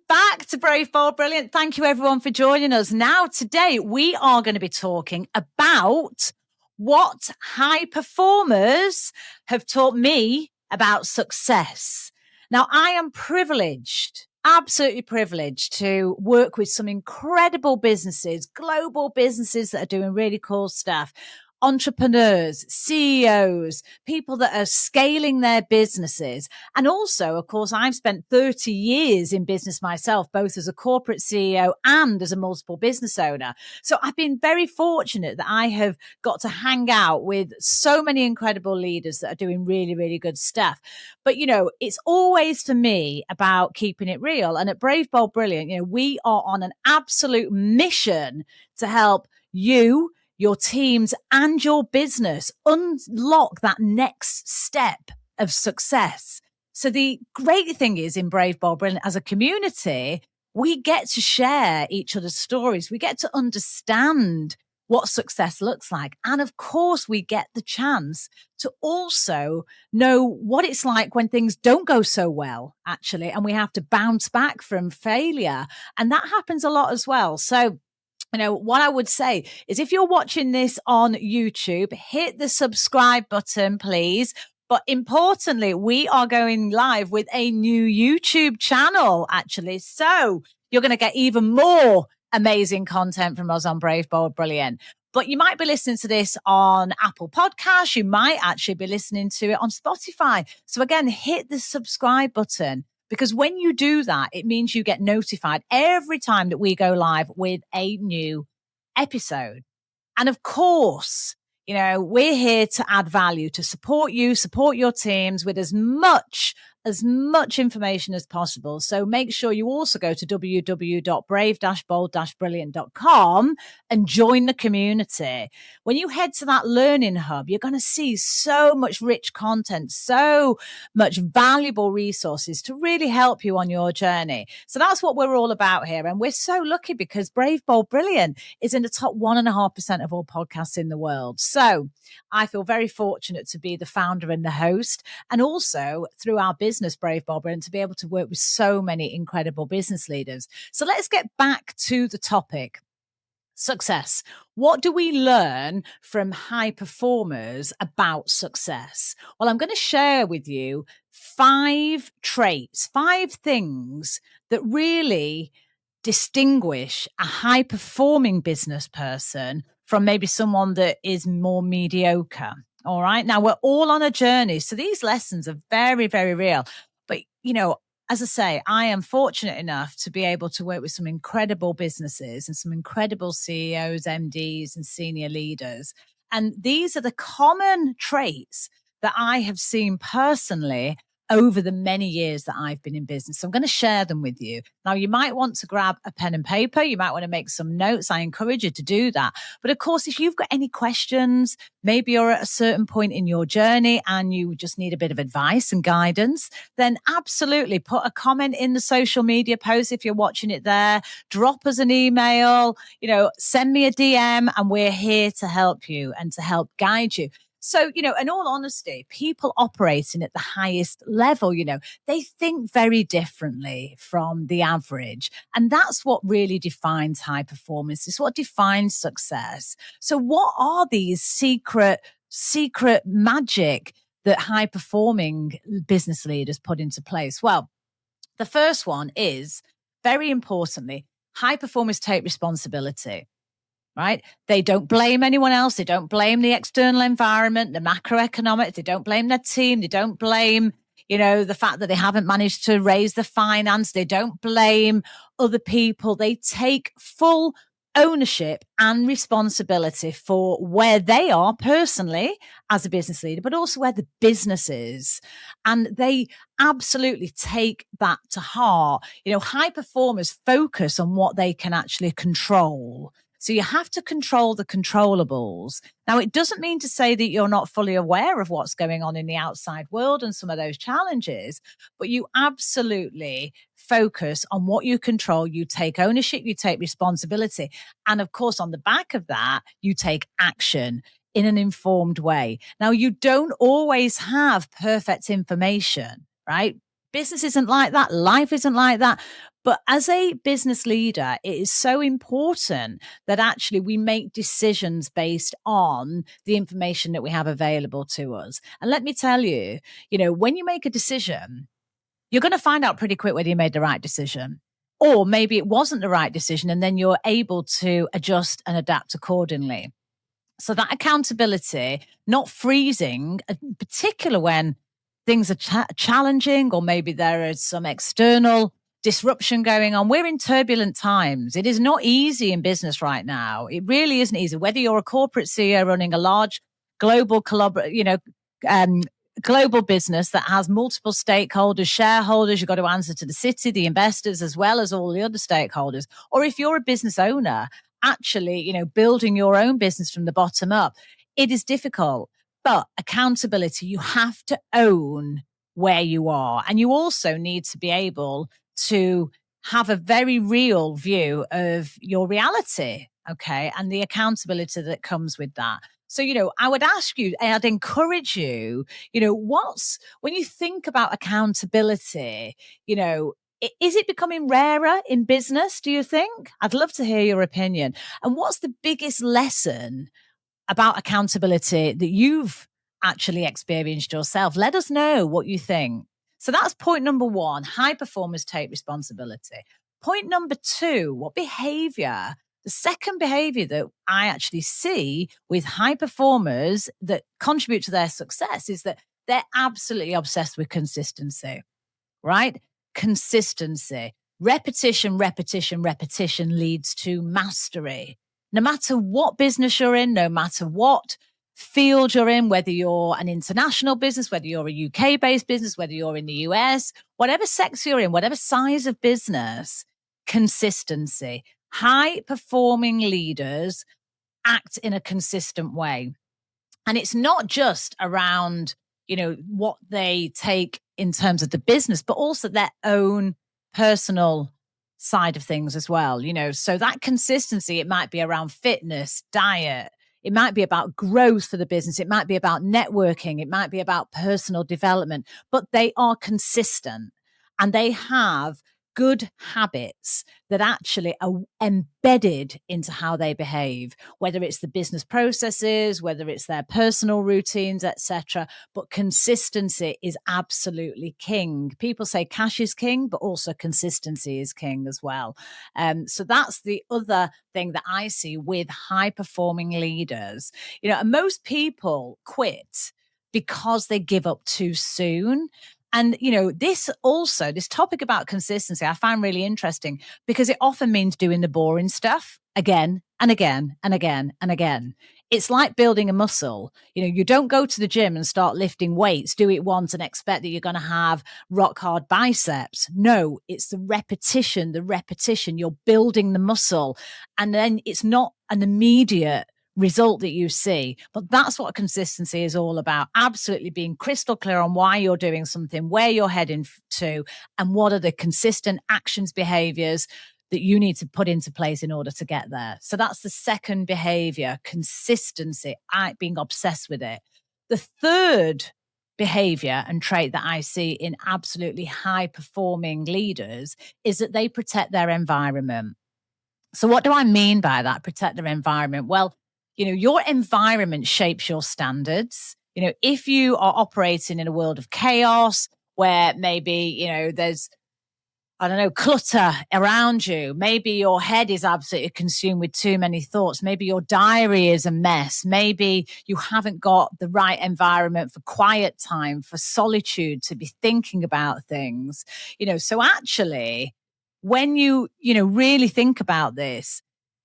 back to Brave, Bold, Brilliant. Thank you, everyone, for joining us. Now, today, we are going to be talking about what high performers have taught me about success. Now, I am privileged, absolutely privileged, to work with some incredible businesses, global businesses that are doing really cool stuff. Entrepreneurs, CEOs, people that are scaling their businesses. And also, of course, I've spent 30 years in business myself, both as a corporate CEO and as a multiple business owner. So I've been very fortunate that I have got to hang out with so many incredible leaders that are doing really, really good stuff. But, it's always for me about keeping it real. And at Brave, Bold, Brilliant, we are on an absolute mission to help you, your teams, and your business unlock that next step of success. So the great thing is in Brave, Bold, Brilliant, as a community, we get to share each other's stories. We get to understand what success looks like. And of course, we get the chance to also know what it's like when things don't go so well, actually, and we have to bounce back from failure. And that happens a lot as well. So what I would say is if you're watching this on YouTube, hit the subscribe button, please. But importantly, we are going live with a new YouTube channel, actually. So you're going to get even more amazing content from us on Brave, Bold, Brilliant. But you might be listening to this on Apple Podcasts. You might actually be listening to it on Spotify. So again, hit the subscribe button. Because when you do that, it means you get notified every time that we go live with a new episode. And of course, we're here to add value, to support you, support your teams with as much information as possible. So make sure you also go to www.brave-bold-brilliant.com and join the community. When you head to that learning hub, you're going to see so much rich content, so much valuable resources to really help you on your journey. So that's what we're all about here. And we're so lucky because Brave, Bold, Brilliant is in the top 1.5% of all podcasts in the world. So I feel very fortunate to be the founder and the host, and also through our business, Brave, Bold, Brilliant, to be able to work with so many incredible business leaders. So let's get back to the topic. Success. What do we learn from high performers about success? Well, I'm going to share with you 5 traits, 5 things that really distinguish a high performing business person from maybe someone that is more mediocre. All right. Now we're all on a journey. So these lessons are very, very real. But, as I say, I am fortunate enough to be able to work with some incredible businesses and some incredible CEOs, MDs, and senior leaders. And these are the common traits that I have seen personally over the many years that I've been in business. So I'm going to share them with you. Now, you might want to grab a pen and paper. You might want to make some notes. I encourage you to do that. But of course, if you've got any questions, maybe you're at a certain point in your journey and you just need a bit of advice and guidance, then absolutely put a comment in the social media post if you're watching it there. Drop us an email, send me a DM, and we're here to help you and to help guide you. So, in all honesty, people operating at the highest level, they think very differently from the average. And that's what really defines high performance. It's what defines success. So what are these secret magic that high performing business leaders put into place? Well, the first one is, very importantly, high performers take responsibility. Right? They don't blame anyone else. They don't blame the external environment, the macroeconomic. They don't blame their team. They don't blame, the fact that they haven't managed to raise the finance. They don't blame other people. They take full ownership and responsibility for where they are personally as a business leader, but also where the business is. And they absolutely take that to heart. High performers focus on what they can actually control. So you have to control the controllables. Now, it doesn't mean to say that you're not fully aware of what's going on in the outside world and some of those challenges, but you absolutely focus on what you control. You take ownership, you take responsibility. And of course, on the back of that, you take action in an informed way. Now, you don't always have perfect information, right? Business isn't like that. Life isn't like that. But as a business leader, it is so important that actually we make decisions based on the information that we have available to us. And let me tell you, when you make a decision, you're going to find out pretty quick whether you made the right decision. Or maybe it wasn't the right decision, and then you're able to adjust and adapt accordingly. So that accountability, not freezing, in particular when things are challenging, or maybe there is some external disruption going on. We're in turbulent times. It is not easy in business right now. It really isn't easy. Whether you're a corporate CEO running a large global global business that has multiple stakeholders, shareholders, you've got to answer to the city, the investors, as well as all the other stakeholders. Or if you're a business owner, actually, building your own business from the bottom up, it is difficult. But accountability, you have to own where you are. And you also need to be able to have a very real view of your reality. Okay. And the accountability that comes with that. So, I would ask you, I'd encourage you, when you think about accountability, is it becoming rarer in business, do you think? I'd love to hear your opinion. And what's the biggest lesson about accountability that you've actually experienced yourself? Let us know what you think. So that's point number one, high performers take responsibility. Point number two, what behavior? The second behavior that I actually see with high performers that contribute to their success is that they're absolutely obsessed with consistency, right? Consistency. Repetition, repetition, repetition leads to mastery. No matter what business you're in, no matter what field you're in, whether you're an international business, whether you're a UK-based business, whether you're in the US, whatever sector you're in, whatever size of business, consistency. High-performing leaders act in a consistent way. And it's not just around, what they take in terms of the business, but also their own personal side of things as well. So that consistency, it might be around fitness, diet. It might be about growth for the business. It might be about networking. It might be about personal development, but they are consistent and they have good habits that actually are embedded into how they behave, whether it's the business processes, whether it's their personal routines, etc. But consistency is absolutely king. People say cash is king, but also consistency is king as well. So that's the other thing that I see with high performing leaders. And most people quit because they give up too soon. And, this topic about consistency, I find really interesting because it often means doing the boring stuff again and again and again and again. It's like building a muscle. You don't go to the gym and start lifting weights, do it once and expect that you're going to have rock hard biceps. No, it's the repetition. You're building the muscle. And then it's not an immediate result that you see. But that's what consistency is all about. Absolutely being crystal clear on why you're doing something, where you're heading to, and what are the consistent actions, behaviors that you need to put into place in order to get there. So that's the second behavior, consistency, being obsessed with it. The third behavior and trait that I see in absolutely high performing leaders is that they protect their environment. So what do I mean by that? Protect their environment? Well, your environment shapes your standards. If you are operating in a world of chaos where maybe, there's, clutter around you. Maybe your head is absolutely consumed with too many thoughts. Maybe your diary is a mess. Maybe you haven't got the right environment for quiet time, for solitude, to be thinking about things. So actually, when you really think about this,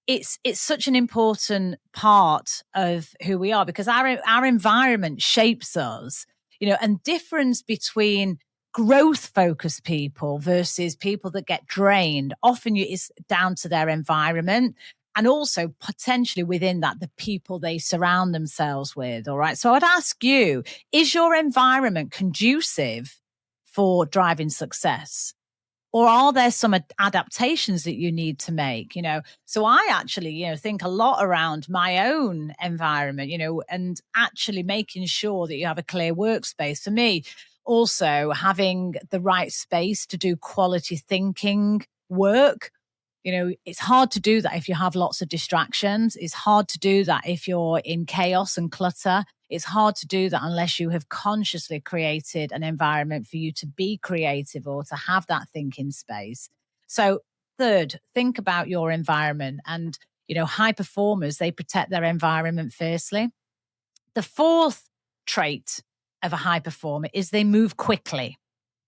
it's such an important part of who we are because our environment shapes us, and difference between growth focused people versus people that get drained often is down to their environment. And also potentially within that, the people they surround themselves with. All right. So I'd ask you, is your environment conducive for driving success? Or are there some adaptations that you need to make? So I actually, think a lot around my own environment, and actually making sure that you have a clear workspace. For me, also having the right space to do quality thinking, work. It's hard to do that if you have lots of distractions. It's hard to do that if you're in chaos and clutter. It's hard to do that unless you have consciously created an environment for you to be creative or to have that thinking space. So, third, think about your environment. And, high performers, they protect their environment fiercely. The fourth trait of a high performer is they move quickly.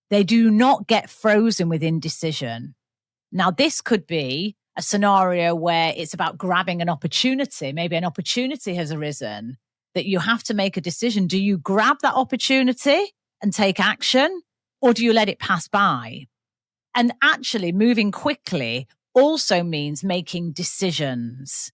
They do not get frozen with indecision. Now, this could be a scenario where it's about grabbing an opportunity. Maybe an opportunity has arisen that you have to make a decision. Do you grab that opportunity and take action, or do you let it pass by? And actually, moving quickly also means making decisions.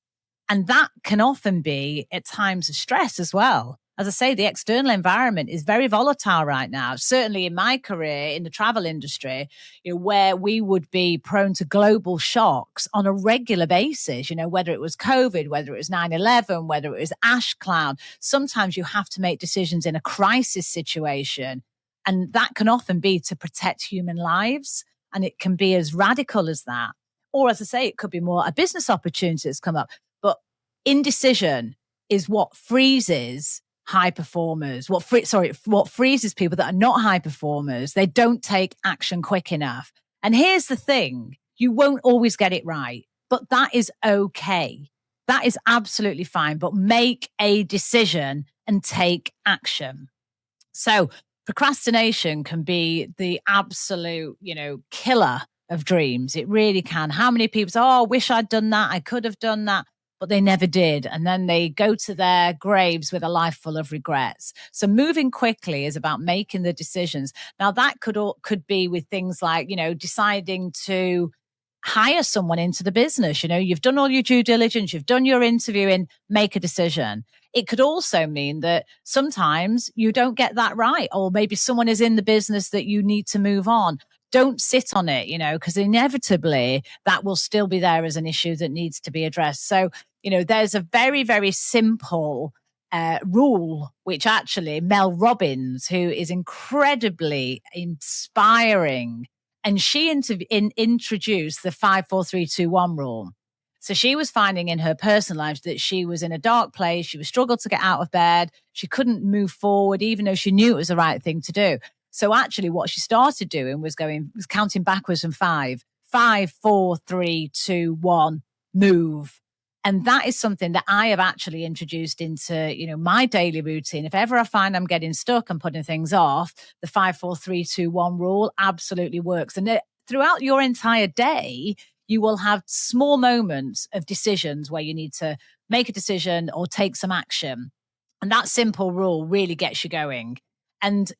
And that can often be at times of stress as well. As I say, the external environment is very volatile right now. Certainly in my career in the travel industry, where we would be prone to global shocks on a regular basis, whether it was COVID, whether it was 9/11, whether it was ash cloud. Sometimes you have to make decisions in a crisis situation. And that can often be to protect human lives. And it can be as radical as that. Or as I say, it could be more a business opportunity that's come up. But indecision is what freezes high performers. What freezes people that are not high performers. They don't take action quick enough. And here's the thing, you won't always get it right, but that is okay. That is absolutely fine, but make a decision and take action. So procrastination can be the absolute, killer of dreams. It really can. How many people say, I wish I'd done that. I could have done that, but they never did. And then they go to their graves with a life full of regrets. So moving quickly is about making the decisions. Now that could be with things like, deciding to hire someone into the business. You've done all your due diligence, you've done your interviewing, make a decision. It could also mean that sometimes you don't get that right, or maybe someone is in the business that you need to move on. Don't sit on it, because inevitably that will still be there as an issue that needs to be addressed. So, there's a very, very simple rule, which actually Mel Robbins, who is incredibly inspiring, and she introduced the 5-4-3-2-1 rule. So she was finding in her personal life that she was in a dark place. She was struggled to get out of bed. She couldn't move forward, even though she knew it was the right thing to do. So actually what she started doing was counting backwards from 5, 4, 3, 2, 1, move. And that is something that I have actually introduced into, my daily routine. If ever I find I'm getting stuck and putting things off, the 5-4-3-2-1 rule absolutely works. And throughout your entire day, you will have small moments of decisions where you need to make a decision or take some action. And that simple rule really gets you going. And,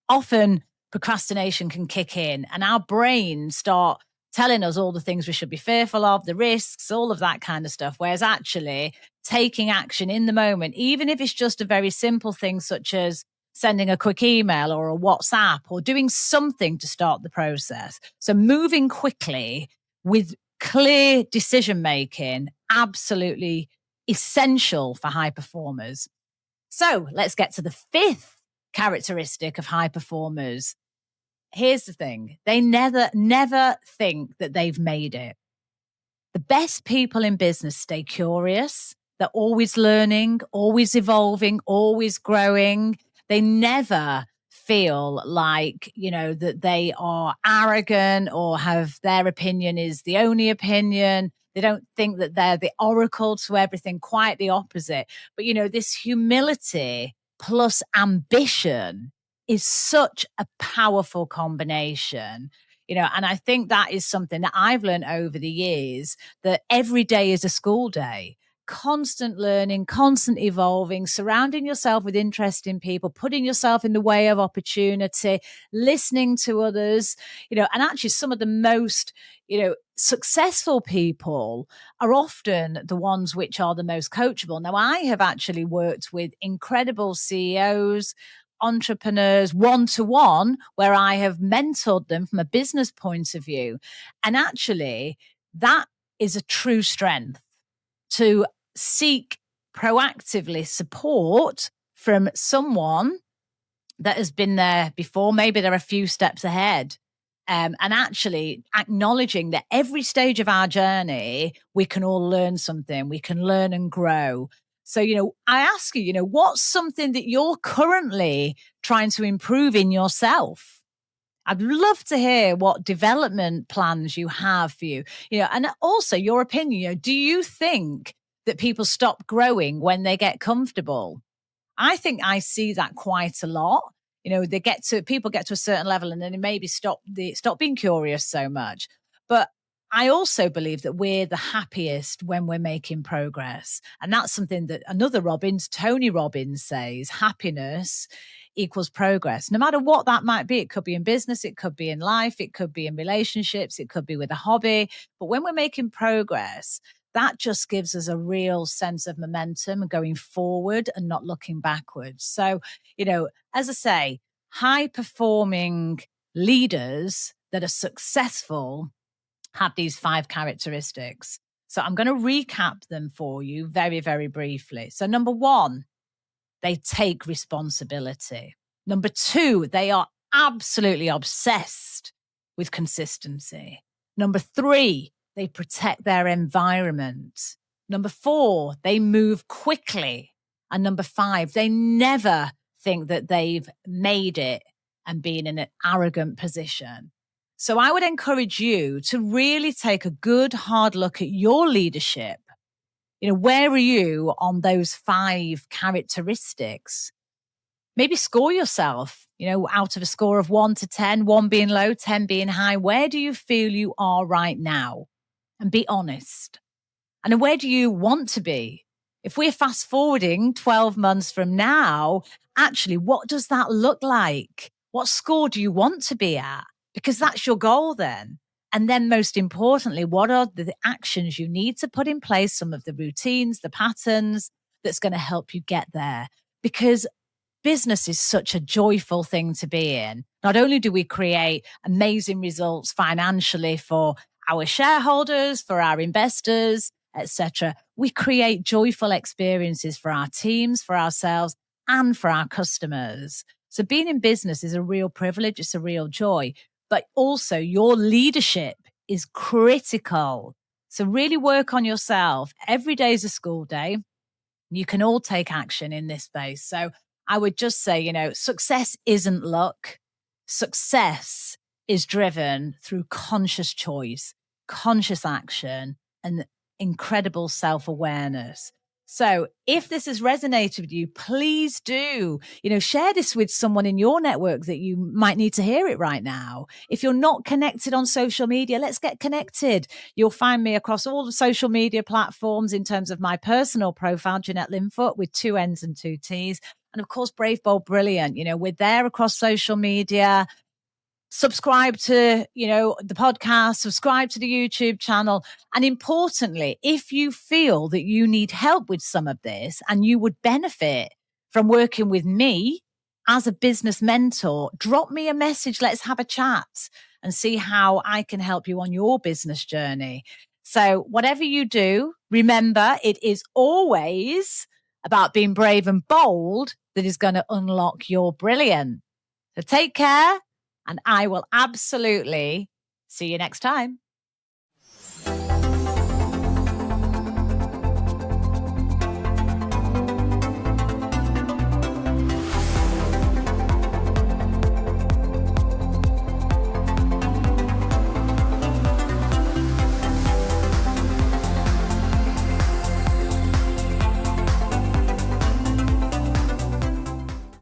often procrastination can kick in and our brains start telling us all the things we should be fearful of, the risks, all of that kind of stuff. Whereas actually taking action in the moment, even if it's just a very simple thing such as sending a quick email or a WhatsApp or doing something to start the process. So moving quickly with clear decision making, absolutely essential for high performers. So let's get to the fifth characteristic of high performers. Here's the thing. They never think that they've made it. The best people in business stay curious. They're always learning, always evolving, always growing. They never feel like, that they are arrogant or have their opinion is the only opinion. They don't think that they're the oracle to everything, quite the opposite. But, this humility plus ambition is such a powerful combination. And I think that is something that I've learned over the years, that every day is a school day. Constant learning, constant evolving, surrounding yourself with interesting people, putting yourself in the way of opportunity, listening to others, and actually some of the most, successful people are often the ones which are the most coachable. Now, I have actually worked with incredible CEOs, entrepreneurs one-to-one, where I have mentored them from a business point of view. And actually, that is a true strength, to seek proactively support from someone that has been there before. Maybe they're a few steps ahead. and actually acknowledging that every stage of our journey, we can all learn something, we can learn and grow. So, I ask you, what's something that you're currently trying to improve in yourself? I'd love to hear what development plans you have for you, and also your opinion. Do you think that people stop growing when they get comfortable? I think I see that quite a lot. People get to a certain level and then they maybe stop being curious so much. But I also believe that we're the happiest when we're making progress. And that's something that another Tony Robbins says, happiness equals progress. No matter what that might be, it could be in business, it could be in life, it could be in relationships, it could be with a hobby. But when we're making progress, that just gives us a real sense of momentum going forward and not looking backwards. So, as I say, high performing leaders that are successful have these 5 characteristics. So I'm going to recap them for you very, very briefly. So number 1, they take responsibility. Number 2, they are absolutely obsessed with consistency. Number 3, they protect their environment. Number 4, they move quickly. And number 5, they never think that they've made it and been in an arrogant position. So I would encourage you to really take a good hard look at your leadership. Where are you on those 5 characteristics? Maybe score yourself, out of a score of 1 to 10, 1 being low, 10 being high. Where do you feel you are right now? And be honest. And where do you want to be? If we're fast forwarding 12 months from now, actually, what does that look like? What score do you want to be at? Because that's your goal then. And then most importantly, what are the actions you need to put in place, some of the routines, the patterns that's going to help you get there? Because business is such a joyful thing to be in. Not only do we create amazing results financially for our shareholders, for our investors, etc., we create joyful experiences for our teams, for ourselves, and for our customers. So being in business is a real privilege. It's a real joy. But also your leadership is critical. So really work on yourself. Every day is a school day. You can all take action in this space. So I would just say, success isn't luck. Success is driven through conscious choice, conscious action, and incredible self-awareness. So if this has resonated with you, please do, share this with someone in your network that you might need to hear it right now. If you're not connected on social media, let's get connected. You'll find me across all the social media platforms in terms of my personal profile, Jeannette Linfoot, with 2 N's and 2 T's. And of course, Brave, Bold, Brilliant. We're there across social media. Subscribe to, the podcast, subscribe to the YouTube channel. And importantly, if you feel that you need help with some of this and you would benefit from working with me as a business mentor, drop me a message. Let's have a chat and see how I can help you on your business journey. So whatever you do, remember, it is always about being brave and bold that is going to unlock your brilliance. So take care. And I will absolutely see you next time.